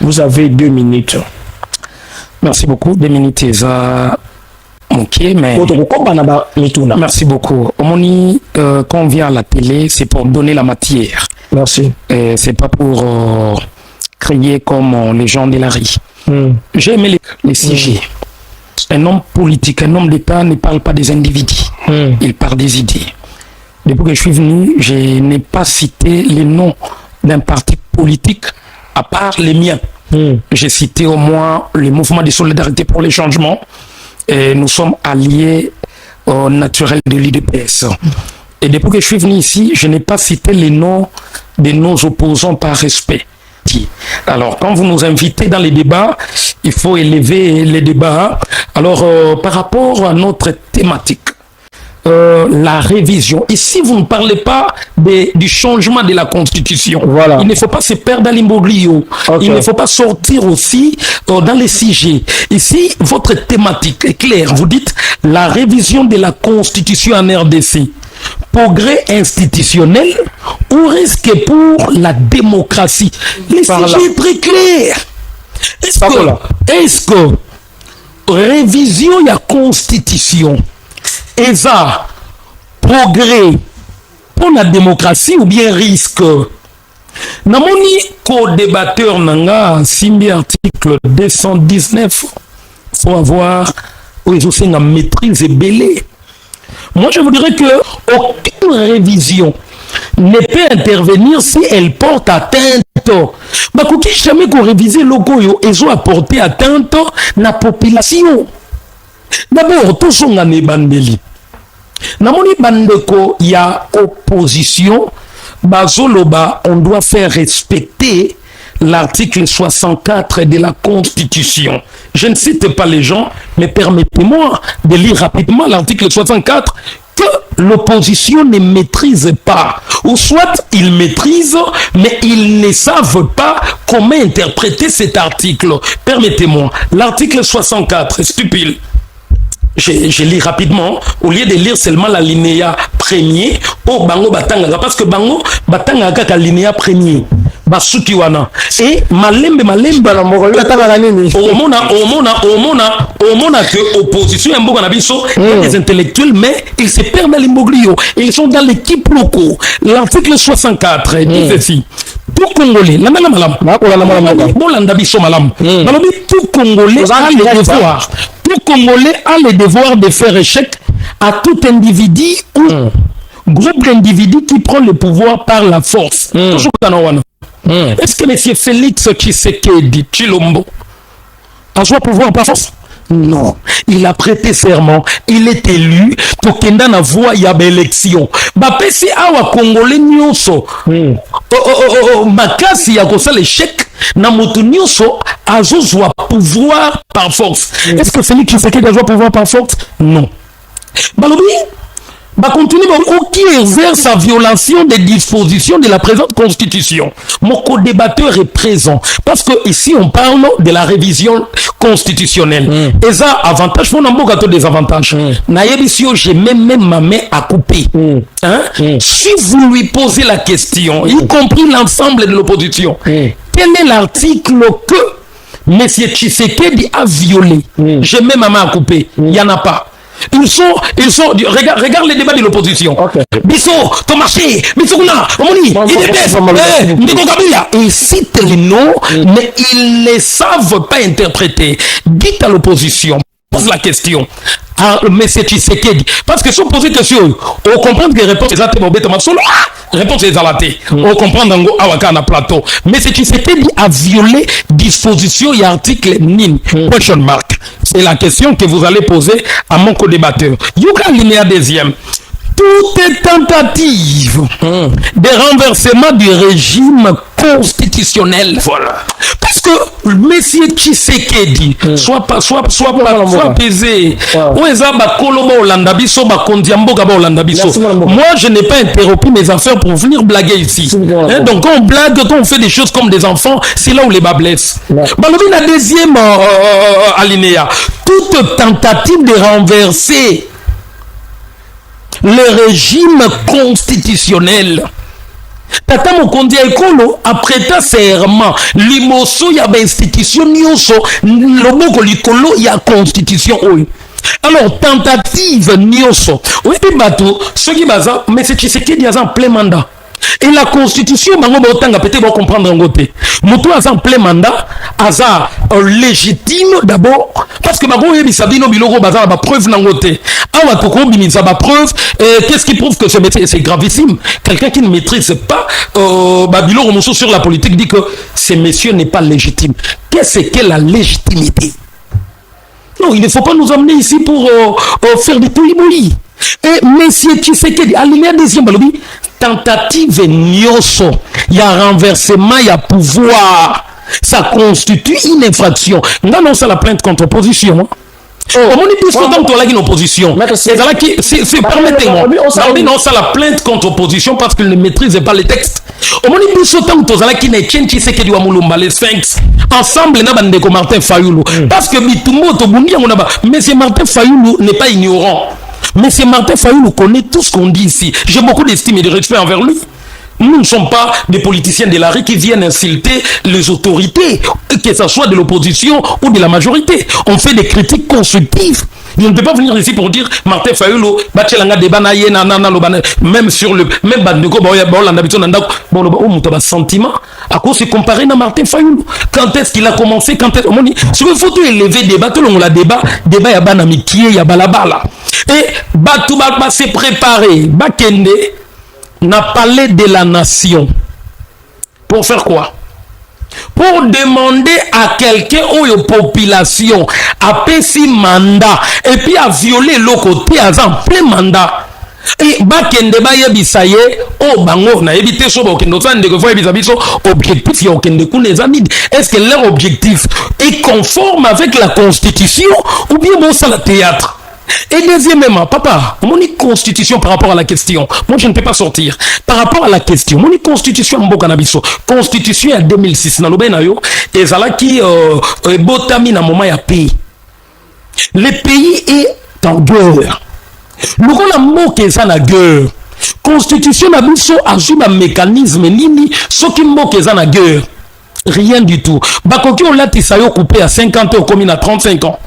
Vous avez 2 minutes. Merci beaucoup. 2 minutes, ok, mais... Merci beaucoup. Quand on vient à la télé, c'est pour donner la matière. Merci. C'est pas pour crier comme les gens de la rue. J'ai aimé les sujets. Un homme politique, un homme d'État ne parle pas des individus. Il parle des idées. Depuis que je suis venu, je n'ai pas cité les noms d'un parti politique à part les miens. J'ai cité au moins le mouvement de solidarité pour les changements. Et nous sommes alliés au naturel de l'UDPS. Et depuis que je suis venu ici, je n'ai pas cité les noms de nos opposants par respect. Alors, quand vous nous invitez dans les débats, il faut élever les débats. Alors, par rapport à notre thématique, la révision. Ici, vous ne parlez pas du changement de la Constitution. Voilà. Il ne faut pas se perdre dans l'imbroglio. Il ne faut pas sortir aussi dans les sujets. Ici, votre thématique est claire. Vous dites la révision de la Constitution en RDC. Progrès institutionnel ou risque pour la démocratie. Les sujets est très clair. Est-ce que révision de la Constitution et ça, progrès pour la démocratie ou bien risque? Namoni co-débatteur nanga simbi article 219, faut avoir une maîtrise et belé. Moi je vous dirais que aucune révision ne peut intervenir si elle porte atteinte. Bakoki jamais qu'on révise logo et ont apporté atteinte à la population. D'abord, tout son année bandeli. Namoni bandeko, il y a opposition. Bazoloba, on doit faire respecter l'article 64 de la Constitution. Je ne cite pas les gens, mais permettez-moi de lire rapidement l'article 64 que l'opposition ne maîtrise pas. Ou soit ils maîtrisent, mais ils ne savent pas comment interpréter cet article. Permettez-moi, l'article 64, stupide. Je lis rapidement, au lieu de lire seulement l'alinéa premier, au bango batanga, parce que bango batanga kaka alinéa premier, basuki wana. Et malembe la moro batanga nini. Au mona que opposition et mboka na biso, des intellectuels, mais ils se perdent dans l'immoglio. Ils sont dans l'équipe locaux. L'article 64 dit ceci. Tout Congolais, la malam, tout Congolais a le devoir. Tout Congolais a le devoir de faire échec à tout individu ou groupe d'individus qui prend le pouvoir par la force. Est-ce que M. Félix Tshisekedi Tshilombo a joué pouvoir par force? Non, il a prêté serment, il est élu pour qu'il ait voix y a élection. Bapesi awa Congolais nyonso. Makasi ya kosa l'échec na motu nyonso azozwa pouvoir par force. Est-ce que Félix Tshisekedi a joué pouvoir par force? Non. Balobi continue qui exerce sa violation des dispositions de la présente constitution. Mon co-débatteur est présent parce que ici on parle de la révision constitutionnelle. Et ça avantage faut n'importe quel des avantages. Naïbisio j'ai même ma main à couper. Si vous lui posez la question, y compris l'ensemble de l'opposition, quel est l'article que M. Tshisekedi a violé? J'ai même ma main à couper. Il n'y en a pas. Ils sont regarde les débats de l'opposition. Bisso, Tomaché, Bissouna, Omoni, Ndeko Kabila. Ils citent les noms, mais ils ne savent pas interpréter. Dites à l'opposition, pose la question à M. Tshisekedi. Parce que si on pose une question, on comprend que les réponses sont réponse est alatée. On comprend dans le plateau. Mais M. Tshisekedi a violé disposition et article NIN. Question mark. C'est la question que vous allez poser à mon co-débatteur. Yuka linéa deuxième. Toute tentative de renversement du régime constitutionnel. Voilà. Parce que M. Tshisekedi, soit pesé, moi je n'ai pas interrompu mes affaires pour venir blaguer ici. Donc quand on blague, quand on fait des choses comme des enfants, c'est là où les bas blessent. La deuxième alinéa, toute tentative de renverser le régime constitutionnel Tata Mokonzi Ekolo apreta serment limoso ya ba institution nyonso loboko likolo ya constitution oyo. Alors tentative nyonso oui bato soki baza mais c'est Tshisekedi en plein mandat. Et la constitution bango botanga peut-être va comprendre en côté. Mutu aza en plein mandat aza légitime d'abord parce que bango yebisa bino biloko baza ba preuve na côté. Awa to ko bimisa ba preuve qu'est-ce qui prouve que ce métier c'est gravissime. Quelqu'un qui ne maîtrise pas biloko muso sur la politique dit que ce monsieur n'est pas légitime. Qu'est-ce que la légitimité? Non, il ne faut pas nous emmener ici pour faire des poliboli. Et monsieur Tshisekedi alinéa deuxième balobi tentative nyonso, il y a renversement, il y a pouvoir. Ça constitue une infraction. Non, non, c'est la plainte contre opposition. On dit plus que dans une opposition. Permettez-moi. Non, c'est la plainte contre opposition parce qu'il ne maîtrise pas les textes. On dit plus autant que Tozala qui n'est qu'un Tshisekedi wa Mulumba, les Sphinx. Ensemble, n'a pas de Martin Fayoulou. Parce que Bitumbo, Monsieur Martin Fayoulou n'est pas ignorant. Monsieur Martin Fayoulou connaît tout ce qu'on dit ici. J'ai beaucoup d'estime et de respect envers lui. Nous ne sommes pas des politiciens de la rue qui viennent insulter les autorités, que ce soit de l'opposition ou de la majorité. On fait des critiques constructives. Je ne peux pas venir ici pour dire Martin Fayoulou, même sur le même sentiment, à cause de comparer à Martin Fayoulou. Quand est-ce qu'il a commencé? Quand est-ce qu'il faut tout élever débat, tout le débat, il y a banamikié, il y a balabala. Et Batouba s'est préparé, Bakende n'a parlé de la nation. Pour faire quoi? Pour demander à quelqu'un ou une population à payer mandat et puis à violer le côté à un plein mandat. Et Bakende Bayebisaye, oh bango, na évité so bakende ça ndeko fois ebisabiso objectif ya okende kuna zamid. Est-ce que leur objectif est conforme avec la constitution ou bien bon ça le théâtre? Et deuxièmement, papa, mon constitution par rapport à la question, moi je ne peux pas sortir. Par rapport à la question, mon constitution en Bokanabiso, constitution en 2006, na lobe na yo, et zala qui botami na moment ya pays. Le pays est en guerre. Nous on a moqué ça na guerre. Constitution na biso ajoute un mécanisme nini, ce qui moque ça na guerre. Rien du tout. Bakoki on l'a tisayo coupé à 50 ans comme à 35 ans.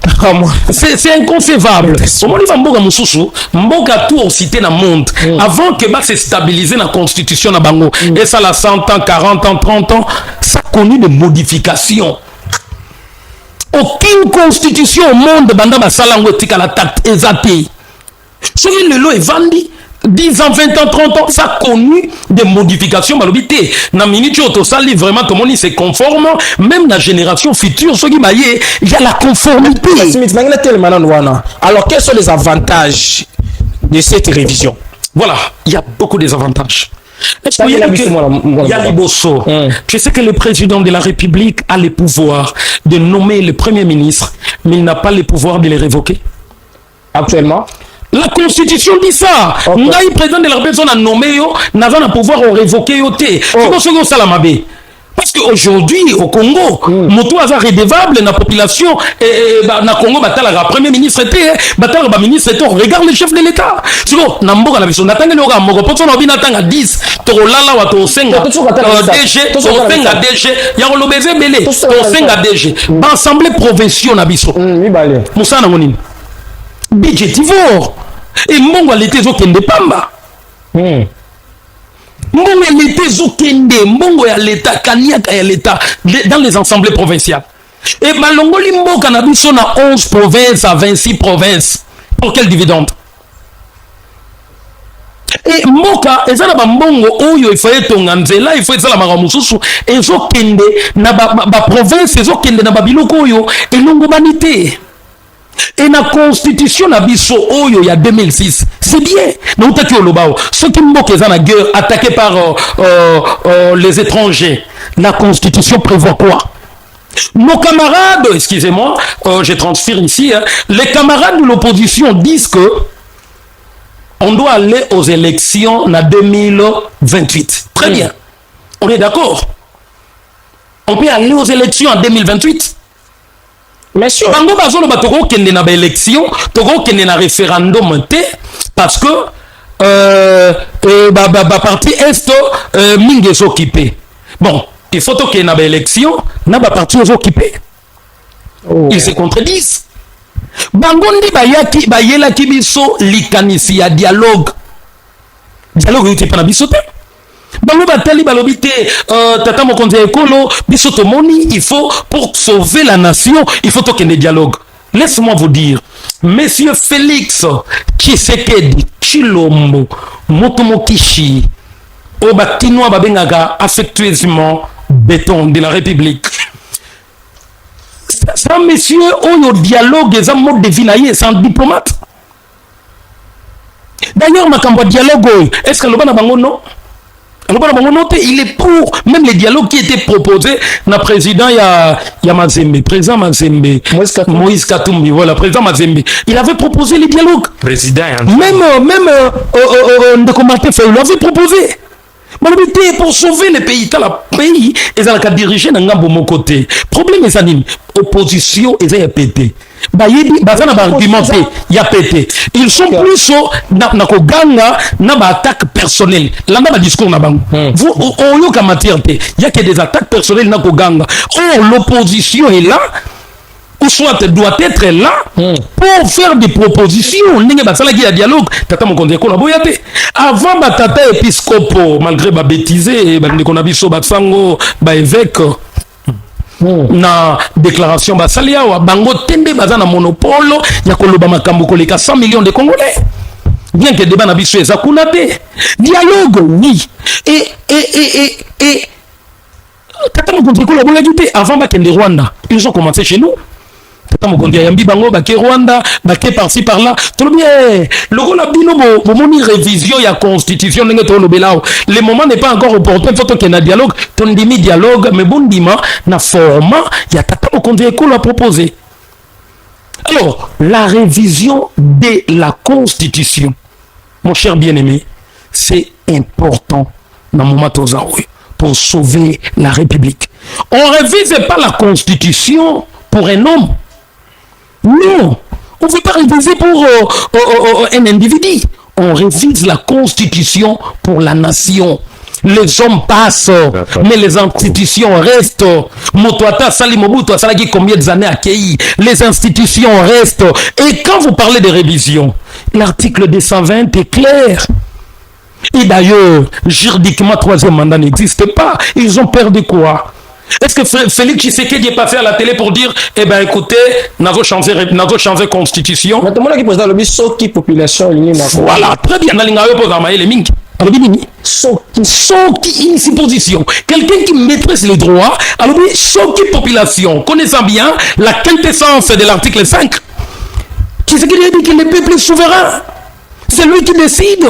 C'est inconcevable. Au moment où Mboka Moussoussou, Mboka tout au cité dans le monde, avant que ça se stabilise dans la constitution na bango, et ça la 100 ans, 40 ans, 30 ans, ça a connu des modifications. Aucune constitution au monde, banda basalango tika la tacte exaté. Ce qui le lot est vendu. 10 ans, 20 ans, 30 ans, ça a connu des modifications. Na minute sali vraiment tout le monde c'est conforme, même la génération future, ce qui il y a la conformité. Alors quels sont les avantages de cette révision? Voilà, il y a beaucoup d'avantages. Tu sais que le président de la République a le pouvoir de nommer le premier ministre, mais il n'a pas le pouvoir de les révoquer. Actuellement, la constitution dit ça. Okay. Le président de la République a nommé yo, n'a pas le pouvoir de révoquer yo té. Parce qu'aujourd'hui, au Congo, Moto a redevable dans la population, na Congo, la premier ministre était, la ministre était, regarde le chef de l'État. C'est bon, Namboka, la mission, n'attendez le gars, Mogo, pour son avis, n'attendez 10, Torolala, ou Tosenga, DG, Tosenga, DG, Yarolobeze, Belé, Tosenga, DG, Assemblée provinciale, Nabiso. Moussa Namonin. Budgétivore. Et Mongo, l'été, Zokende Pamba. Mbongo l'État Zokende, Mbongo ya l'État, Kaniaka ya l'État, dans les assemblées provinciales. Et Malongo Limbo Kanabiso na 11 provinces à 26 provinces. Pour quel dividende? Et Moka, et ça na Mbongo, Oyo, il faut être Tonganzela, il faut être la Maramususu, et Zokende, na ba province, et Zokende na Babiloko Oyo, et Longobanité. Et la constitution na biso oyo ya 2006 c'est bien donc taki olobao ceux qui moquent la guerre attaqués par les étrangers. La constitution prévoit quoi? Nos camarades, excusez-moi, je transfère ici, hein, les camarades de l'opposition disent que on doit aller aux élections en 2028. Très bien, on est d'accord, on peut aller aux élections en 2028. Mais sûr. Bango bazolo batoko kende na ba élection, toko kende na référendum té parce que parti est mingi s'occuper. Bon, il faut qu'il y ait une élection, na ba parti occupé. Ils se contredisent. Bangondi bayelaki biso likanisi ya dialogue. Dialogue yote pana biso te. Bango batali balobi te tata mokonzi ya ekolo biso tomoni, il faut pour sauver la nation, il faut qu'il y ait un dialogue. Laisse-moi vous dire, Monsieur Félix Tshisekedi Tshilombo Motomokishi Obatinoa babengaka affectueusement béton de la République. Ça, monsieur, au dialogue, c'est un mode de vie, c'est un diplomate. D'ailleurs, ma dialogue, est-ce que le bon abango non? Il est pour même les dialogues qui étaient proposés na président ya Mazembe, président Mazembe, Moïse Katumbi, voilà, président Mazembe. Il avait proposé les dialogues. Président. Même Ndeko Martin Fayulu l'avait proposé. Pour sauver le pays, quand le pays est dirigé dans mon côté. Problème est anime. Opposition est pété. Argumenté, il y a pété. Ils sont plus dans attaque personnelle. Là, dans le discours, vous, en matière, il n'y a que des attaques personnelles dans l'opposition est là. Ou soit doit être là pour faire des propositions. N'est pas ça qui a dialogue. Tata mon compte collaborer. Avant tata épiscopo malgré ba bêtiser qu'on a biso ba sango ba évêque na déclaration ba salia wa bango tende bazana monopole ya koloba makambo koleka 100 millions de Congolais. Bien que débat na biso eza kuna te. Dialogue oui. Et tata mon compte collaborer avant ba kende Rwanda. Ils ont commencé chez nous. Tata Mokonzi yambi bango bake Rwanda bake par-ci par-là tout bien le la bino bomoni révision ya constitution ndenge to lobelao le moment n'est pas encore opportun faut qu'il y ait un dialogue ton demi dialogue mais bon dima na format ya Tata Mokonzi ekolo a proposé. Alors la révision de la constitution mon cher bien-aimé c'est important dans le moment pour sauver la République. On révise pas la constitution pour un homme. Non, on ne veut pas réviser pour un individu. On révise la constitution pour la nation. Les hommes passent, mais les institutions restent. Motoata Sali Mobutu a salagi combien d'années accueilli. Les institutions restent. Et quand vous parlez de révision, l'article 220 est clair. Et d'ailleurs, juridiquement, troisième mandat n'existe pas. Ils ont perdu quoi? Est-ce que Félix Tshisekedi est passé à la télé pour dire eh ben écoutez, n'a pas changé constitution? Maintenant qui pose dans le qui population voilà, très bien. Soki une supposition. Quelqu'un qui maîtrise les droits, alors soki population, connaissant bien la quintessence de l'article 5. Tshisekedi a dit que le peuple est souverain. C'est lui qui décide.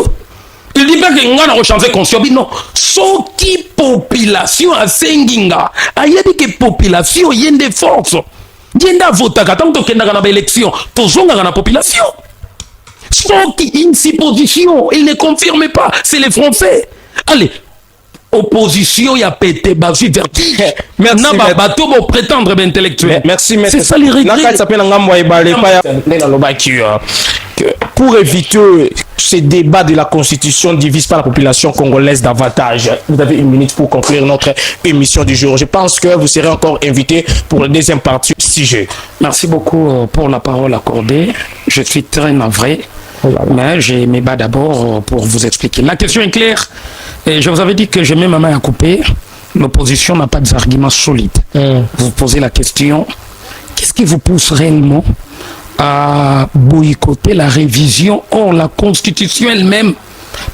Il dit pas que nous avons changé conscience. Non. Ce qui population a senginga. Il y a dit que population y a des forces. Il y a des votes. Quand on a une élection, tous on a la population. Ce qui une supposition, il ne confirme pas. C'est les Français. Allez. Opposition, il y a pété, basi vertige. Maintenant, bateau pour prétendre intellectuel. Merci, c'est ça les regrets. Pour éviter ces débats de la Constitution ne divise pas la population congolaise davantage. Vous avez une minute pour conclure notre émission du jour. Je pense que vous serez encore invité pour la deuxième partie du sujet. Merci beaucoup pour la parole accordée. Je suis très navré. Mais j'ai mes bas d'abord pour vous expliquer. La question est claire. Et je vous avais dit que je mets ma main à couper. L'opposition n'a pas d'arguments solides. Vous posez la question, qu'est-ce qui vous pousse réellement à boycotter la révision? Or, la Constitution elle-même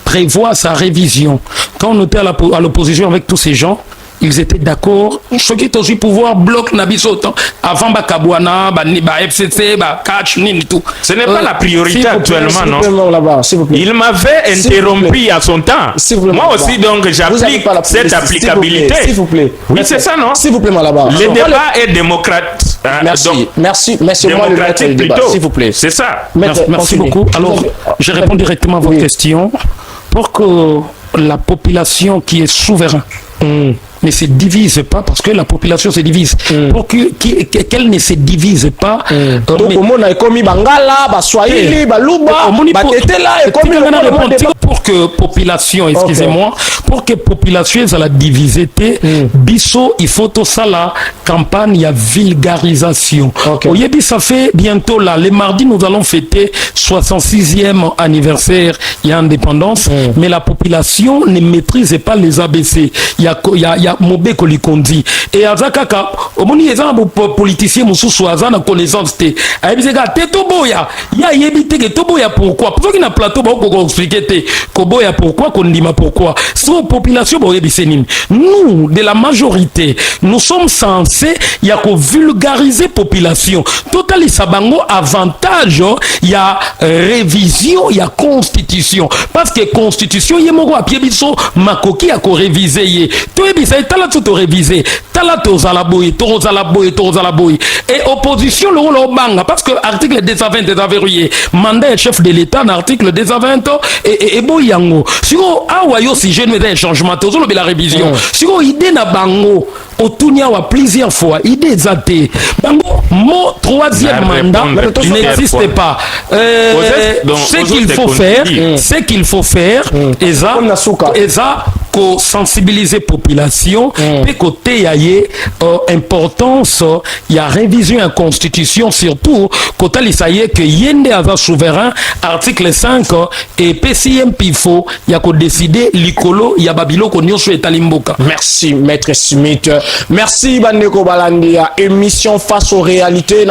prévoit sa révision. Quand on était à l'opposition avec tous ces gens, ils étaient d'accord. Ce qui est aussi pouvoir bloc Nabisoto avant Bakabouana, FCC, Catch, tout. Ce n'est pas la priorité actuellement, non? Il m'avait interrompu à son temps. Moi aussi, donc, j'applique cette applicabilité. S'il vous plaît. Oui, c'est ça, non? S'il vous plaît, là-bas. Le débat est démocrate. Merci. Donc, merci. Moi, le maître du débat, s'il vous plaît. C'est ça. Merci beaucoup. Alors, je réponds directement à votre question. Pour que la population qui est souveraine, ne se divise pas, parce que la population se divise, pour qu'elle ne se divise pas. Donc, au monde, il y a comme Bangala, Baswahili, Baluba, Batetela, pour que population, excusez-moi, pour que population ça la divisée, biso il faut tout ça la campagne ya vulgarisation. Oyebi ça fait bientôt là, le mardi nous allons fêter 66e anniversaire et indépendance, mais la population ne maîtrise pas les ABC. Il y a Mobé Kolikondi et Azakaka omoni ezana politicien mususu azana connaissance te. Aibizega te toboya, ya yebite ke toboya pourquoi? Pour qu'il na plateau ba ko expliquer te koboya pourquoi kondima pourquoi. So population ba yebisenini. Nous de la majorité, nous sommes censés ya ko vulgariser population. Totali sabango avantage ya révision ya constitution parce que constitution yemoko apie biso makoki ya ko réviser ye. To yebisa tala to réviser. Tala to zalaboy, to zalaboy et opposition le banga parce que article 220 désaverrouillé mandat chef de l'état article 220 et boyango. Si on a yo si je ne veux changement to la révision. Si on idée na bango Otunia wa plusieurs fois, idée zate. Bango, mon troisième mandat n'existe pas. Ce qu'il faut faire, eza ko sensibiliser population, et côté yaye importance, il y a révision en constitution surtout côté lisaye que yende ava souverain article 5 et PCM pifo il y a ko décider likolo ya babilo ko nyonso etalimboka. Merci maître Smith. Merci Bandeko Balandia, émission face aux réalités.